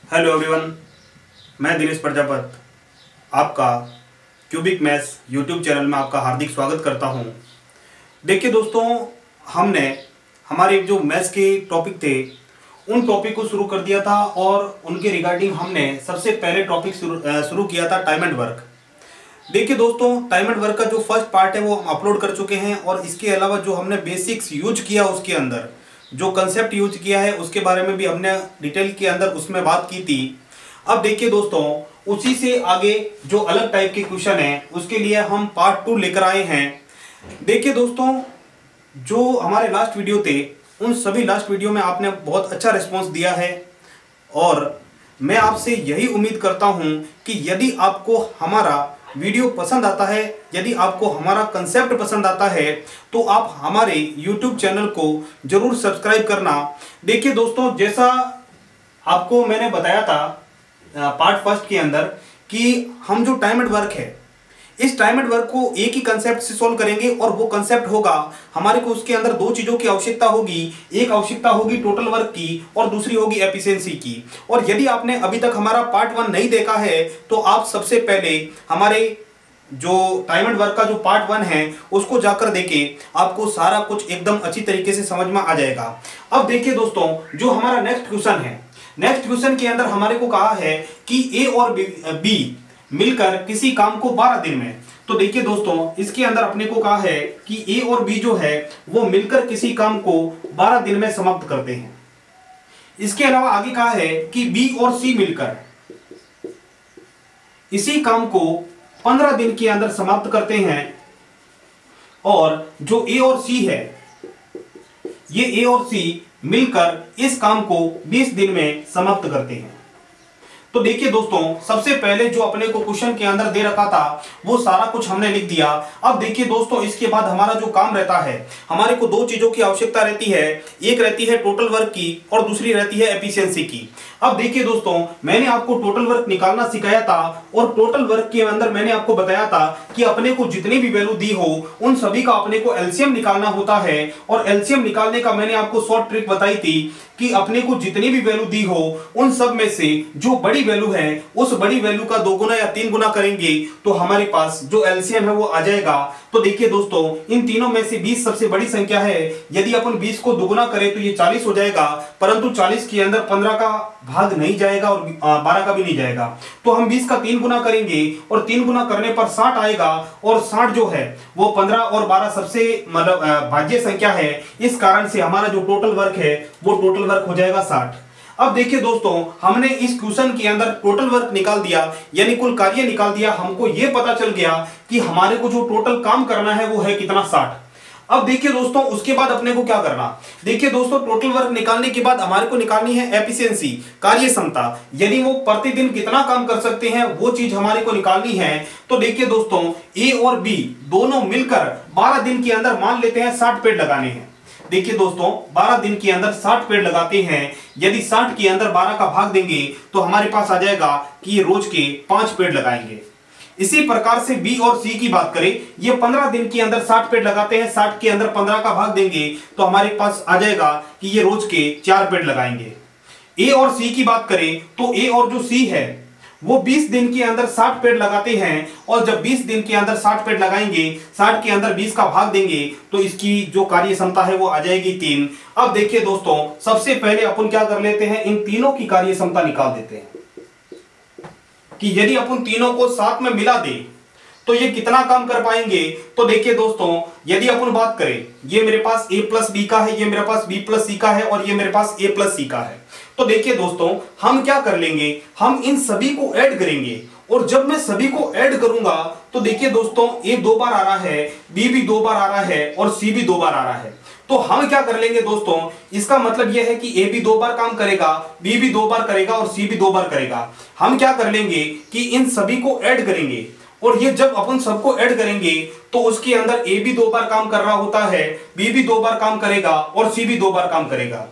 Hello everyone, मैं दिनेश प्रजापत आपका cubic maths YouTube channel में आपका हार्दिक स्वागत करता हूं। देखिए दोस्तों, हमने हमारे जो मैथ्स के टॉपिक थे उन टॉपिक को शुरू कर दिया था और उनके रिगार्डिंग हमने सबसे पहले टॉपिक शुरू किया था टाइम एंड वर्क। देखिए दोस्तों, टाइम एंड वर्क का जो फर्स्ट पार्ट है वो हम अपलोड कर चुके हैं और इसके अलावा जो हमने बेसिक्स यूज किया उसके अंदर जो कंसेप्ट यूज किया है उसके बारे में भी हमने डिटेल के अंदर उसमें बात की थी। अब देखिए दोस्तों, उसी से आगे जो अलग टाइप के क्वेश्चन है उसके लिए हम पार्ट 2 लेकर आए हैं। देखिए दोस्तों, जो हमारे लास्ट वीडियो थे उन सभी लास्ट वीडियो में आपने बहुत अच्छा रिस्पॉन्स दिया है और मैं आपसे यही उम्मीद करता हूं कि यदि आपको हमारा वीडियो पसंद आता है, यदि आपको हमारा कंसेप्ट पसंद आता है तो आप हमारे YouTube चैनल को जरूर सब्सक्राइब करना। देखिए दोस्तों, जैसा आपको मैंने बताया था पार्ट फर्स्ट के अंदर कि हम जो टाइम एंड वर्क है इस टाइम एंड वर्क को एक ही कंसेप्ट से सॉल्व करेंगे और वो कंसेप्ट होगा हमारे को उसके अंदर दो चीजों की आवश्यकता होगी। एक आवश्यकता होगी टोटल वर्क की और दूसरी होगी एफिशिएंसी की। और यदि आपने अभी तक हमारा पार्ट 1 नहीं देखा है तो आप सबसे पहले हमारे जो टाइम एंड वर्क का जो पार्ट 1 है उसको जाकर देखें, आपको सारा कुछ एकदम अच्छी तरीके से समझ में आ जाएगा। अब देखिए दोस्तों, जो हमारा नेक्स्ट क्वेश्चन है, नेक्स्ट क्वेश्चन के अंदर हमारे को कहा है कि ए और बी मिलकर किसी काम को 12 दिन में। तो देखिए दोस्तों, इसके अंदर अपने को कहा है कि ए और बी जो है वो मिलकर किसी काम को 12 दिन में समाप्त करते हैं। इसके अलावा आगे कहा है कि बी और सी मिलकर इसी काम को 15 दिन के अंदर समाप्त करते हैं और जो ए और सी है, ये ए और सी मिलकर इस काम को 20 दिन में समाप्त करते हैं। तो देखिए दोस्तों, सबसे पहले जो अपने को क्वेश्चन के अंदर दे रखा था वो सारा कुछ हमने लिख दिया। अब देखिए दोस्तों, इसके बाद हमारा जो काम रहता है, हमारे को दो चीजों की आवश्यकता रहती है। एक रहती है टोटल वर्क की और दूसरी रहती है एफिशिएंसी की। अब देखिए दोस्तों, मैंने आपको टोटल वर्क निकालना सिखाया था और टोटल वर्क के अंदर मैंने आपको बताया था कि अपने को जितनी भी वैल्यू दी हो उन सभी का अपने को एलसीएम निकालना होता है। और एलसीएम निकालने का मैंने आपको शॉर्ट ट्रिक बताई थी कि अपने को जितनी भी वैल्यू दी हो उन सब में से जो बड़ी वैल्यू है उस बड़ी वैल्यू का 2 गुना या 3 गुना करेंगे तो हमारे पास जो एलसीएम है वो आ जाएगा। तो देखिए दोस्तों, इन तीनों में से 20 सबसे बड़ी संख्या है। यदि अपन 20 को दोगुना करें तो ये 40 हो जाएगा, परंतु 40 के अंदर 15 का भाग नहीं जाएगा और 12 का भी नहीं जाएगा। तो हम 20 का 3 गुना करेंगे और 3 गुना करने पर 60 आएगा और 60 जो है वो 15 और 12 सबसे मतलब भाज्य संख्या है। इस कारण से हमारा जो टोटल वर्क है वो टोटल वर्क हो जाएगा 60। अब देखिए दोस्तों, हमने इस क्वेश्चन के अंदर टोटल वर्क निकाल दिया, यानी कुल कार्य निकाल दिया। हमको यह पता चल गया कि हमारे को जो टोटल काम करना है वो है कितना, 60। अब देखिए दोस्तों, उसके बाद अपने को क्या करना। देखिए दोस्तों, टोटल वर्क निकालने के बाद हमारे को निकालनी है एफिशिएंसी, कार्य क्षमता, यानी वो प्रतिदिन कितना काम कर सकते हैं वो चीज हमारे को निकालनी है। तो देखिए दोस्तों, ए और बी दोनों मिलकर 12 दिन के अंदर मान लेते हैं 60 पेड़ लगाने हैं। देखिए दोस्तों, 12 दिन के अंदर 60 पेड़ लगाते हैं। यदि 60 के अंदर 12 का भाग देंगे तो हमारे पास आ जाएगा कि ये रोज के 5 पेड़ लगाएंगे। इसी प्रकार से बी और सी की बात करें, ये 15 दिन के अंदर 60 पेड़ लगाते हैं, 60 के अंदर 15 का भाग देंगे तो हमारे पास आ जाएगा कि ये रोज के 4 पेड़ लगाएंगे। ए और सी की बात करें तो ए और जो सी है वो 20 दिन के अंदर 60 पेड़ लगाते हैं और जब 20 दिन के अंदर 60 पेड़ लगाएंगे, 60 के अंदर 20 का भाग देंगे तो इसकी जो कार्य क्षमता है वो आ जाएगी 3। अब देखिए दोस्तों, सबसे पहले अपन क्या कर लेते हैं, इन तीनों की कार्य क्षमता निकाल देते हैं कि यदि अपन तीनों को साथ में मिला दें तो ये कितना काम कर पाएंगे। तो देखिए दोस्तों, यदि अपन बात करें, ये मेरे पास a प्लस बी का है, ये मेरे पास b प्लस सी का है और ये मेरे पास a प्लस सी का है। तो देखिए दोस्तों, हम क्या कर लेंगे, हम इन सभी को ऐड करेंगे और जब मैं सभी को ऐड करूंगा तो देखिए दोस्तों, a 2 बार आ रहा है, b भी 2 बार आ रहा है और c भी 2 बार आ रहा है। तो हम क्या कर लेंगे दोस्तों, इसका मतलब यह है कि a भी 2 बार काम करेगा, b भी 2 बार करेगा और c भी 2 बार करेगा। हम क्या कर लेंगे कि इन सभी को ऐड करेंगे और ये जब अपन सबको ऐड करेंगे तो उसके अंदर a भी 2 बार काम कर रहा होता है, b भी 2 बार काम करेगा और c भी 2 बार काम करेगा।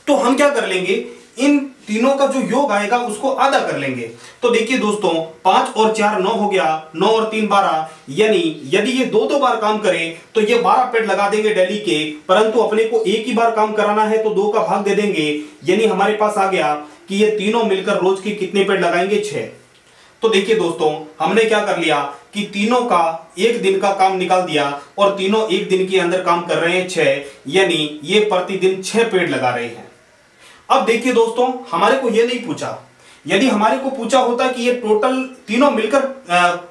तो हम क्या कर लेंगे, इन तीनों का जो योग आएगा उसको आधा कर लेंगे। तो देखिए दोस्तों, 5 और 4 9 हो गया, 9 और 3 12, यानी यदि ये 2 बार काम करें तो ये 12 पेड़ लगा देंगे डेली के, परंतु अपने को एक ही बार काम कराना है तो 2 का भाग दे देंगे, यानी हमारे पास आ गया कि ये तीनों मिलकर रोज के कितने पेड़ लगाएंगे, 6। तो देखिए दोस्तों, हमने क्या कर लिया कि तीनों का एक दिन का काम निकाल दिया और तीनों एक दिन के अंदर काम कर रहे हैं 6, यानी ये प्रतिदिन 6 पेड़ लगा रहे हैं। अब देखिए दोस्तों, हमारे को ये नहीं पूछा। यदि हमारे को पूछा होता कि ये टोटल तीनों मिलकर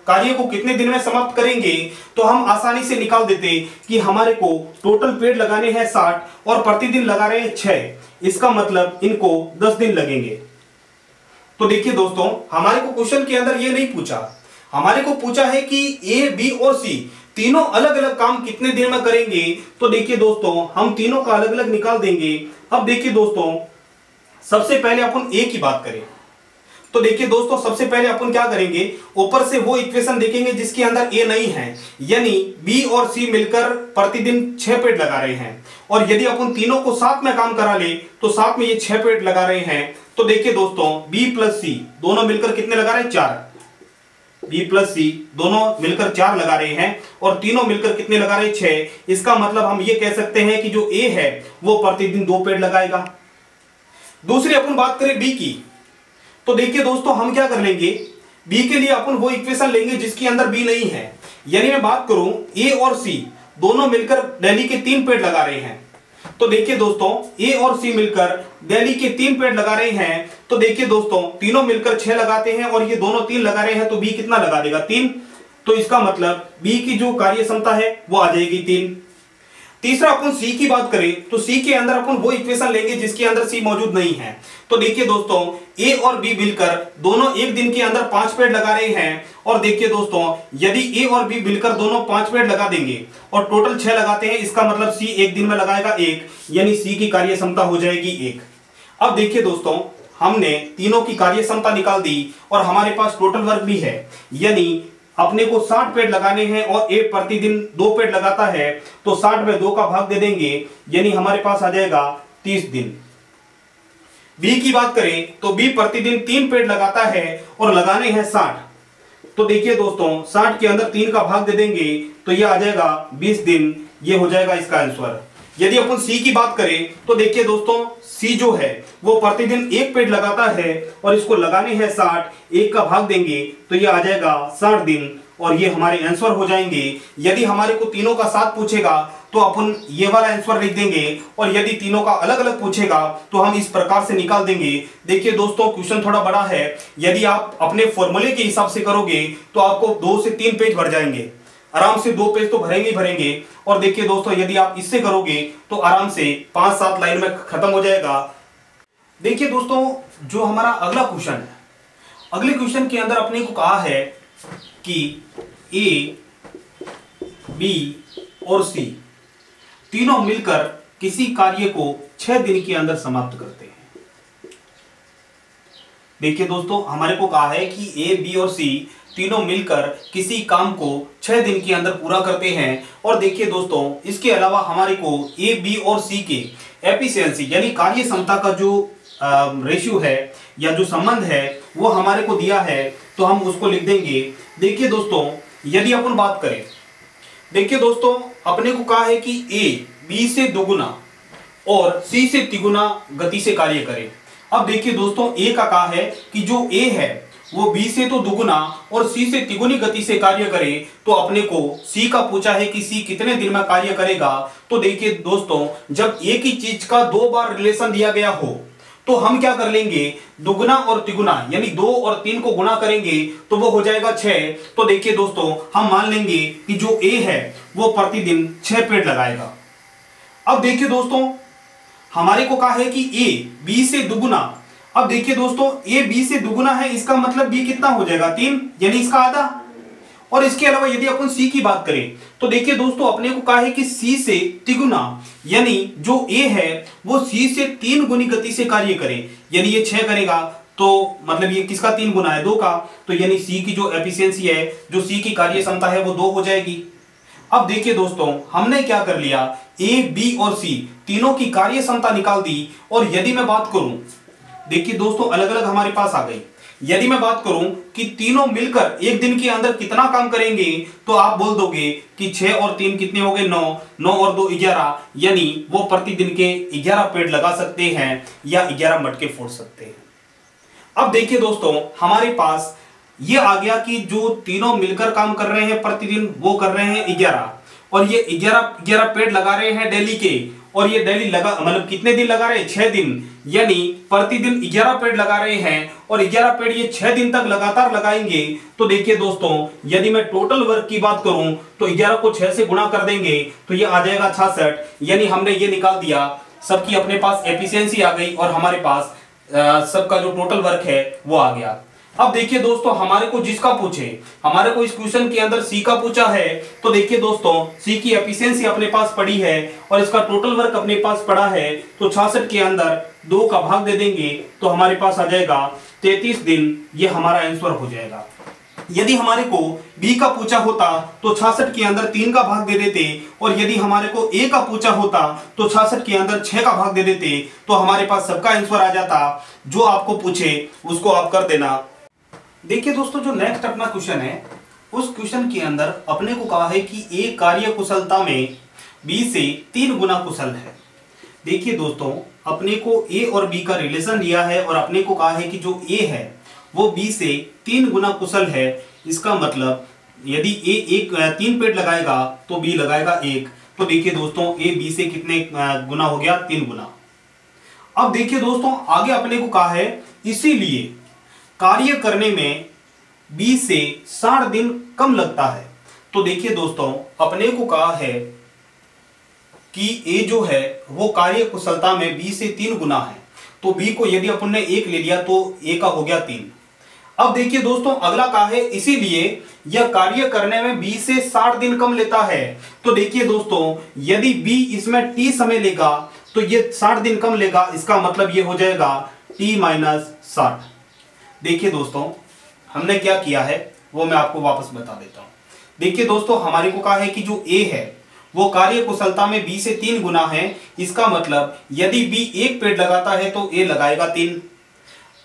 कार्य को कितने दिन में समाप्त करेंगे, तो हम आसानी से निकाल देते कि हमारे को टोटल पेड़ लगाने हैं 60 और प्रतिदिन लगा रहे हैं 6। इसका मतलब इनको 10 दिन लगेंगे। तो देखिए दोस्तों, हमारे को क्वेश्चन के अंदर ये नहीं पूछा, हमारे को पूछा है कि ए, बी और सी तीनों अलग अलग काम कितने दिन में करेंगे। तो देखिए दोस्तों, हम तीनों का अलग अलग निकाल देंगे। अब देखिए दोस्तों, सबसे पहले अपन ए की बात करें तो देखिए दोस्तों, सबसे पहले अपन क्या करेंगे, ऊपर से वो इक्वेशन देखेंगे जिसके अंदर ए नहीं है, यानी बी और सी मिलकर प्रतिदिन 6 पेड़ लगा रहे हैं। और यदि अपन तीनों को साथ में काम करा ले तो साथ में ये 6 पेड़ लगा रहे हैं। तो देखिए दोस्तों, बी प्लस सी दोनों मिलकर कितने लगा रहे हैं, 4। बी प्लस सी दोनों मिलकर 4 लगा रहे हैं और तीनों मिलकर कितने लगा रहे हैं, 6। इसका मतलब हम ये कह सकते हैं कि जो ए है वो प्रतिदिन 2 पेड़ लगाएगा। दूसरी अपन बात करें बी की, तो देखिए दोस्तों, हम क्या कर लेंगे, बी के लिए अपन वो इक्वेशन लेंगे जिसके अंदर बी नहीं है। यानी मैं बात करूं, ए और सी दोनों मिलकर दिल्ली के 3 पेड़ लगा रहे हैं। तो देखिए दोस्तों, ए और सी मिलकर दिल्ली के 3 पेड़ लगा रहे हैं। तो देखिए दोस्तों, तीनों मिलकर 6 लगाते हैं और ये दोनों 3 लगा रहे हैं, तो बी कितना लगा देगा, 3। तो इसका मतलब बी की जो कार्य क्षमता है वो आ जाएगी 3। तीसरा अपन सी की बात करें तो सी के अंदर अपन वो इक्वेशन लेंगे जिसके अंदर सी मौजूद नहीं है। तो देखिए दोस्तों, ए और बी मिलकर दोनों एक दिन के अंदर 5 पेड़ लगा रहे हैं। और देखिए दोस्तों, यदि ए और बी मिलकर दोनों 5 पेड़ लगा देंगे और टोटल 6 लगाते हैं, इसका मतलब सी एक दिन में लगाएगा 1, यानी सी की कार्य क्षमता हो जाएगी 1। अब देखिए दोस्तों, हमने तीनों की कार्य क्षमता निकाल दी और हमारे पास टोटल वर्क भी है, यानी अपने को 60 पेड़ लगाने हैं और ए प्रतिदिन 2 पेड़ लगाता है, तो 60 में 2 का भाग दे देंगे, यानी हमारे पास आ जाएगा 30 दिन। बी की बात करें तो बी प्रतिदिन 3 पेड़ लगाता है और लगाने हैं 60। तो देखिए दोस्तों, 60 के अंदर 3 का भाग दे देंगे तो ये आ जाएगा 20 दिन। ये हो जाएगा इसका आंसर। यदि अपन सी की बात करें तो देखिए दोस्तों, सी जो है वो प्रतिदिन 1 पेड़ लगाता है और इसको लगाने हैं 60, 1 का भाग देंगे तो ये आ जाएगा 60 दिन और ये हमारे आंसर हो जाएंगे। यदि हमारे को तीनों का साथ पूछेगा तो अपन ये वाला आंसर लिख देंगे और यदि तीनों का अलग अलग पूछेगा तो हम इस प्रकार से निकाल देंगे। देखिए दोस्तों, क्वेश्चन थोड़ा बड़ा है, यदि आप अपने फॉर्मूले के हिसाब से करोगे तो आपको 2 से 3 पेज भर जाएंगे, आराम से 2 पेज तो भरेंगे ही भरेंगे। और देखिए दोस्तों, यदि आप इससे करोगे तो आराम से 5-7 लाइन में खत्म हो जाएगा। देखिए दोस्तों, जो हमारा अगला क्वेश्चन है, अगले क्वेश्चन के अंदर अपने को कहा है कि ए, बी और सी तीनों मिलकर किसी कार्य को 6 दिन के अंदर समाप्त करते हैं। देखिए दोस्तों, हमारे को कहा है कि ए, बी और सी तीनों मिलकर किसी काम को 6 दिन के अंदर पूरा करते हैं। और देखिए दोस्तों, इसके अलावा हमारे को ए, बी और सी के एफिशिएंसी यानी कार्य क्षमता का जो रेशियो है या जो संबंध है वो हमारे को दिया है, तो हम उसको लिख देंगे। देखिए दोस्तों, यदि अपन बात करें, देखिए दोस्तों, अपने को कहा है कि ए बी से दोगुना और सी से तिगुना गति से कार्य करे। अब देखिए दोस्तों, ए का कहा है कि जो ए है वो बी से तो दुगुना और सी से तिगुनी गति से कार्य करे। तो अपने को सी का पूछा है कि सी कितने दिन में कार्य करेगा। तो देखिए दोस्तों, जब एक ही चीज का 2 बार रिलेशन दिया गया हो तो हम क्या कर लेंगे, दुगुना और तिगुना यानी 2 और 3 को गुना करेंगे तो वो हो जाएगा 6। तो देखिए दोस्तों, हम मान लेंगे कि जो ए है वो प्रतिदिन 6 पेड़ लगाएगा। अब देखिए दोस्तों, हमारे को कहा है कि ए बी से दुगुना। अब देखिए दोस्तों, ए बी से दुगुना है, इसका मतलब बी कितना हो जाएगा, 3, यानी इसका आधा। और इसके अलावा यदि अपन सी की बात करें तो देखिए दोस्तों, अपने को कहा है कि सी से तिगुना यानी जो ए है वो सी से 3 गुनी गति से कार्य करे। यानी ये 6 करेगा तो मतलब ये किसका 3 गुना है, 2 का। तो यानी सी की जो एफिशिएंसी है, जो सी की कार्य क्षमता है वो 2 हो जाएगी। अब देखिए दोस्तों, हमने क्या कर लिया, ए, बी और सी तीनों की कार्य क्षमता निकाल दी। और यदि मैं बात करूं, देखिए दोस्तों, अलग अलग हमारे पास आ गई। यदि मैं बात करूं कि तीनों मिलकर एक दिन के अंदर कितना काम करेंगे, तो आप बोल दोगे कि 6 और 3 कितने हो गए, 9, 9 और 2 11, यानी वो प्रतिदिन के 11 पेड़ लगा सकते हैं या 11 मटके फोड़ सकते हैं। अब देखिए दोस्तों, हमारे पास ये आ गया कि जो तीनों मिलकर काम कर रहे हैं प्रतिदिन, वो कर रहे हैं 11, और ये 11 पेड़ लगा रहे हैं डेली के, और ये डेली लगा मतलब कितने दिन लगा रहे हैं, 6 दिन, यानी प्रतिदिन 11 पेड़ लगा रहे हैं, और 11 पेड़ ये 6 दिन तक लगातार लगाएंगे। तो देखिए दोस्तों, यदि मैं टोटल वर्क की बात करूं तो 11 को 6 से गुणा कर देंगे तो ये आ जाएगा 66, यानी हमने ये निकाल दिया, सबकी अपने पास एफिशिएंसी आ गई, और हमारे पास सबका जो टोटल वर्क है वो आ गया। अब देखिए दोस्तों, हमारे को जिसका पूछे, हमारे को इस क्वेश्चन के अंदर सी का पूछा है, तो देखिए दोस्तों, सी की एफिशिएंसी अपने पास पड़ी है और इसका टोटल वर्क अपने पास पड़ा है, तो 66 के अंदर 2 का भाग दे देंगे तो हमारे पास आ जाएगा 33 दिन, ये हमारा आंसर हो जाएगा। यदि हमारे को बी का पूछा होता तो 66 के अंदर 3 का भाग दे देते, और यदि हमारे को ए का पूछा होता तो 66 के अंदर 6 का भाग दे देते, तो हमारे पास सबका आंसर आ जाता। जो आपको पूछे उसको आप कर देना। देखिए दोस्तों, जो नेक्स्ट अपना क्वेश्चन है, उस क्वेश्चन के अंदर अपने को कहा है कि ए कार्य कुशलता में बी से 3 गुना कुशल है। देखिए दोस्तों, अपने को ए और बी का रिलेशन दिया है और अपने को कहा है कि जो ए है वो बी से 3 गुना कुशल है। इसका मतलब यदि ए 3 पेड़ लगाएगा तो बी लगाएगा 1। तो देखिए दोस्तों, ए बी से कितने गुना हो गया, 3 गुना। अब देखिए दोस्तों, आगे अपने को कहा है इसीलिए कार्य करने में बी से 60 दिन कम लगता है। तो देखिए दोस्तों, अपने को कहा है कि ए जो है वो कार्य कुशलता में बी से 3 गुना है, तो बी को यदि अपन ने 1 ले लिया तो ए का हो गया 3। अब देखिए दोस्तों, अगला कहा है इसीलिए यह कार्य करने में बी से 60 दिन कम लेता है। तो देखिए दोस्तों, यदि बी इसमें टी समय लेगा तो ये 60 दिन कम लेगा, इसका मतलब ये हो जाएगा टी माइनस 60। देखिए दोस्तों, हमने क्या किया है वो मैं आपको वापस बता देता हूं। देखिए दोस्तों, हमारे को कहा है कि जो ए है वो कार्य कुशलता में बी से 3 गुना है। इसका मतलब यदि बी 1 पेड़ लगाता है तो ए लगाएगा 3।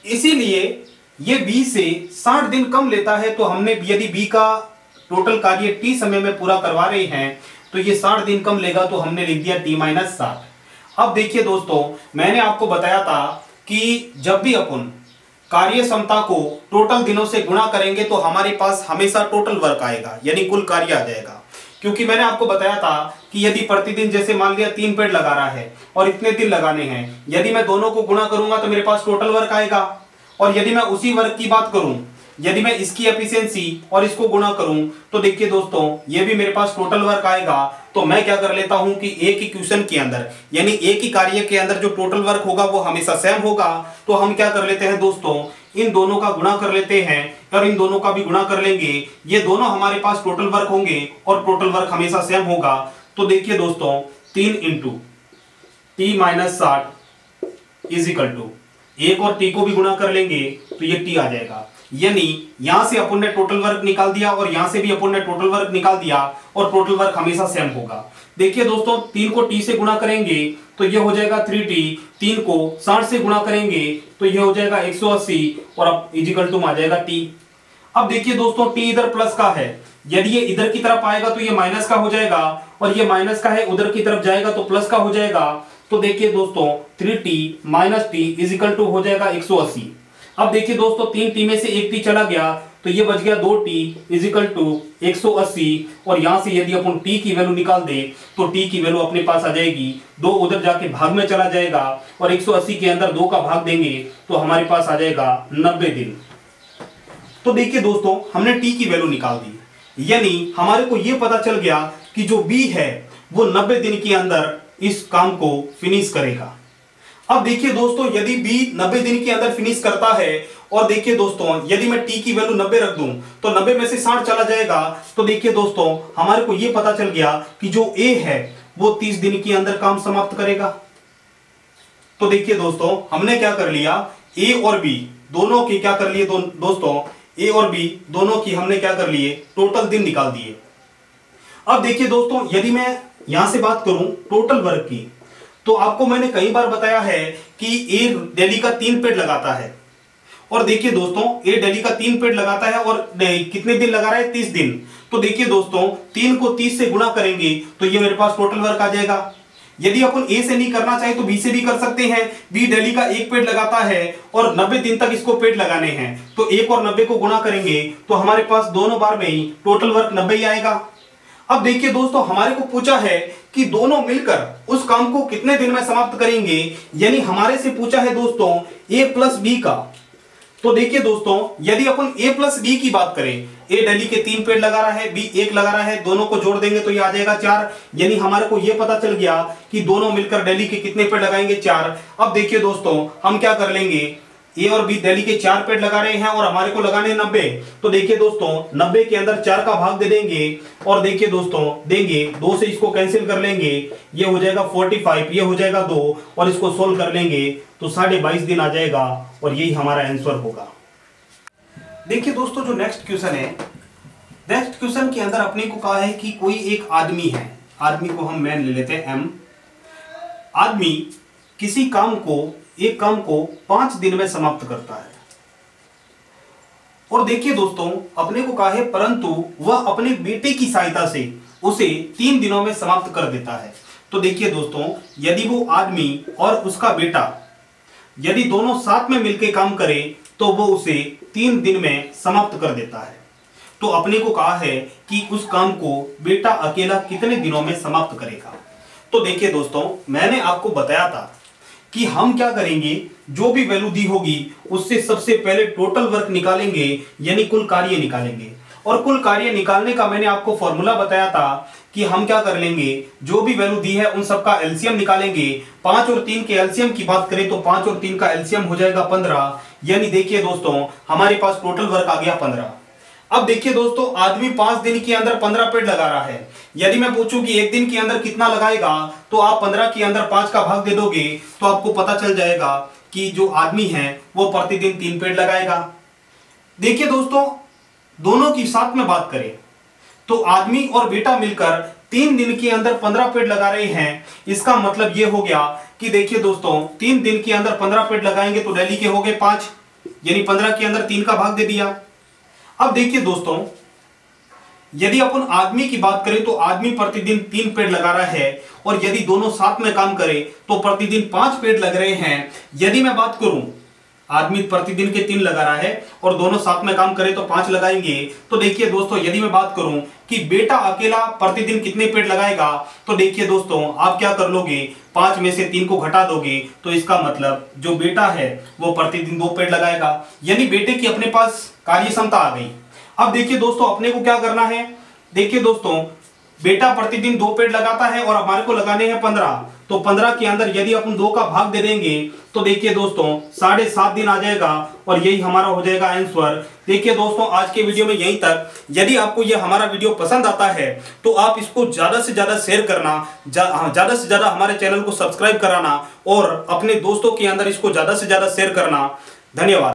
इसीलिए ये बी से 60 दिन कम लेता है। तो हमने यदि बी का टोटल कार्य टी समय में पूरा करवा रहे हैं तो ये 60 दिन कम लेगा, तो हमने लिख दिया टी माइनस 60। अब देखिए दोस्तों, मैंने आपको बताया था कि जब भी अपन कार्य क्षमता को टोटल दिनों से गुणा करेंगे तो हमारे पास हमेशा टोटल वर्क आएगा, यानी कुल कार्य आ जाएगा। क्योंकि मैंने आपको बताया था कि यदि प्रतिदिन जैसे मान लिया 3 पेड़ लगा रहा है और इतने दिन लगाने हैं, यदि मैं दोनों को गुणा करूंगा तो मेरे पास टोटल वर्क आएगा। और यदि मैं उसी वर्क की बात करूं, यदि मैं इसकी एफिशिएंसी और इसको गुणा करूं तो देखिए दोस्तों, ये भी मेरे पास टोटल वर्क आएगा। तो मैं क्या कर लेता हूं कि एक ही क्वेश्चन के अंदर, यानी एक ही कार्य के अंदर जो टोटल वर्क होगा वो हमेशा सेम होगा। तो हम क्या कर लेते हैं दोस्तों, इन दोनों का गुणा कर लेते हैं और इन दोनों का भी गुणा कर लेंगे। ये दोनों हमारे पास टोटल वर्क होंगे और टोटल वर्क हमेशा सेम होगा। तो देखिए दोस्तों, 3 into T minus 60 is equal to 1 और टी को भी गुणा कर लेंगे तो ये टी आ जाएगा। यानी यहां से अपन ने टोटल वर्क निकाल दिया और यहां से भी अपन ने टोटल वर्क निकाल दिया, और टोटल वर्क हमेशा सेम होगा। देखिए दोस्तों, 3 को टी से गुणा करेंगे तो ये हो जाएगा 3t, 3 को 60 से गुणा करेंगे तो ये हो जाएगा 180, और अब इजिकल टू आ जाएगा t। अब देखिए दोस्तों, t इधर प्लस का है, यदि ये इधर की तरफ आएगा तो ये माइनस का हो जाएगा, और ये माइनस का है उधर की तरफ जाएगा तो प्लस का हो जाएगा। तो देखिए दोस्तों, 3t minus T is equal to हो जाएगा 180। अब देखिए दोस्तों, 3t में से 1t चला गया तो ये बच गया 2t इज इक्वल टू 180, और यहां से यदि अपन t की वैल्यू निकाल दे तो t की वैल्यू अपने पास आ जाएगी, 2 उधर जाके भाग में चला जाएगा, और 180 के अंदर 2 का भाग देंगे तो हमारे पास आ जाएगा 90 दिन। तो देखिए दोस्तों, हमने t की वैल्यू निकाल दी, यानी हमारे को ये पता चल गया कि जो b है वो 90 दिन के अंदर इस काम को फिनिश करेगा। अब देखिए दोस्तों, यदि b 90 दिन के अंदर फिनिश करता है, और देखिए दोस्तों, यदि मैं t की वैल्यू 90 रख दूं तो 90 में से 60 चला जाएगा। तो देखिए दोस्तों, हमारे को यह पता चल गया कि जो a है वो 30 दिन के अंदर काम समाप्त करेगा। तो देखिए दोस्तों, हमने क्या कर लिया, a और b दोनों की क्या कर लिए दोस्तों, a और b दोनों की हमने क्या कर लिए, टोटल दिन निकाल दिए। अब देखिए दोस्तों, यदि मैं यहां से बात करूं टोटल वर्क की, तो आपको मैंने कई बार बताया है कि ए डेली का 3 पेड़ लगाता है, और देखिए दोस्तों, ए डेली का 3 पेड़ लगाता है और कितने दिन लगा रहा है, 30 दिन। तो देखिए दोस्तों, 3 को 30 से गुणा करेंगे तो ये मेरे पास टोटल वर्क आ जाएगा। यदि अपन ए से नहीं करना चाहे तो बी से भी कर सकते हैं। बी डेली का 1 पेड़ लगाता है और 90 दिन तक इसको पेड़ लगाने हैं, तो 1 और 90 को गुणा करेंगे तो हमारे पास दोनों बार में ही टोटल वर्क 90 ही आएगा। अब देखिए दोस्तों, हमारे को पूछा है कि दोनों मिलकर उस काम को कितने दिन में समाप्त करेंगे, यानी हमारे से पूछा है दोस्तों ए प्लस बी का। तो देखिए दोस्तों, यदि अपन ए प्लस बी की बात करें, ए डेली के 3 पेड़ लगा रहा है, बी 1 लगा रहा है, दोनों को जोड़ देंगे तो ये आ जाएगा 4, यानी हमारे को ये पता चल गया कि दोनों मिलकर डेली के कितने पेड़ लगाएंगे, 4। अब देखिए दोस्तों, हम क्या कर लेंगे, ए और बी डेली के 4 पेड़ लगा रहे हैं और हमारे को लगाने 90, तो देखिए दोस्तों 90 के अंदर 4 का भाग दे देंगे और देखिए दोस्तों देंगे 2 से इसको कैंसिल कर लेंगे, ये हो जाएगा 45, ये हो जाएगा 2 और इसको सोल्व कर लेंगे तो 22.5 दिन आ जाएगा और यही हमारा आंसर होगा। देखिए दोस्तों, जो नेक्स्ट क्वेश्चन है, नेक्स्ट क्वेश्चन के अंदर अपने को कहा है कि कोई एक आदमी है, आदमी को हम मैन ले लेते हैं एम। आदमी किसी काम को, एक काम को 5 दिन में समाप्त करता है और देखिए दोस्तों अपने को कहा है परंतु वह अपने बेटे की सहायता से उसे 3 दिनों में समाप्त कर देता है। तो देखिए दोस्तों, यदि वो आदमी और उसका बेटा यदि दोनों साथ में मिलकर काम करें तो वो उसे 3 दिन में समाप्त कर देता है। तो अपने को कहा है कि उस काम को बेटा अकेला कितने दिनों में समाप्त करेगा। तो देखिए दोस्तों, मैंने आपको बताया था कि हम क्या करेंगे, जो भी वैल्यू दी होगी उससे सबसे पहले टोटल वर्क निकालेंगे, यानी कुल कार्य निकालेंगे। और कुल कार्य निकालने का मैंने आपको फॉर्मूला बताया था कि हम क्या कर लेंगे, जो भी वैल्यू दी है उन सबका एलसीएम निकालेंगे। 5 और 3 के एलसीएम की बात करें तो 5 और 3 का एलसीएम हो जाएगा 15, यानी देखिए दोस्तों हमारे पास टोटल वर्क आ गया 15। अब देखिए दोस्तों, आदमी 5 दिन के अंदर 15 पेड़ लगा रहा है। यदि मैं पूछूं कि 1 दिन के अंदर कितना लगाएगा, तो आप 15 के अंदर 5 का भाग दे दोगे तो आपको पता चल जाएगा कि जो आदमी है वो प्रतिदिन 3 पेड़ लगाएगा। देखिए दोस्तों, दोनों की साथ में बात करें तो आदमी और बेटा मिलकर 3 दिन के अंदर 15 पेड़ लगा रहे हैं। इसका मतलब ये हो गया कि देखिए दोस्तों 3 दिन के अंदर 15 पेड़ लगाएंगे तो डेली के हो गए 5, यानी 15 के अंदर 3 का भाग दे दिया। अब देखिए दोस्तों, यदि अपन आदमी की बात करें तो आदमी प्रतिदिन 3 पेड़ लगा रहा है और यदि दोनों साथ में काम करें तो प्रतिदिन 5 पेड़ लग रहे हैं। यदि मैं बात करूं, आदमी प्रतिदिन के 3 लगा रहा है और दोनों साथ में काम करें तो 5 लगाएंगे। तो देखिए दोस्तों, यदि मैं बात करूं कि बेटा अकेला प्रतिदिन कितने पेड़ लगाएगा, तो देखिए दोस्तों आप क्या कर लोगे, 5 में से 3 को घटा दोगे तो इसका मतलब जो बेटा है वो प्रतिदिन 2 पेड़ लगाएगा, यानी बेटे की अपने पास कार्य क्षमता आ गई। अब देखिए दोस्तों, अपने को क्या करना है, देखिए दोस्तों बेटा प्रतिदिन 2 पेड़ लगाता है और हमारे को लगाने हैं 15, तो 15 के अंदर यदि अपन 2 का भाग दे देंगे तो देखिए दोस्तों 7.5 दिन आ जाएगा और यही हमारा हो जाएगा आंसर। देखिए दोस्तों, आज के वीडियो में यहीं तक। यदि आपको यह हमारा वीडियो पसंद आता है तो आप इसको ज्यादा से ज्यादा शेयर करना, ज्यादा से ज्यादा हमारे चैनल को सब्सक्राइब कराना और अपने दोस्तों के अंदर इसको ज्यादा से ज्यादा शेयर करना। धन्यवाद।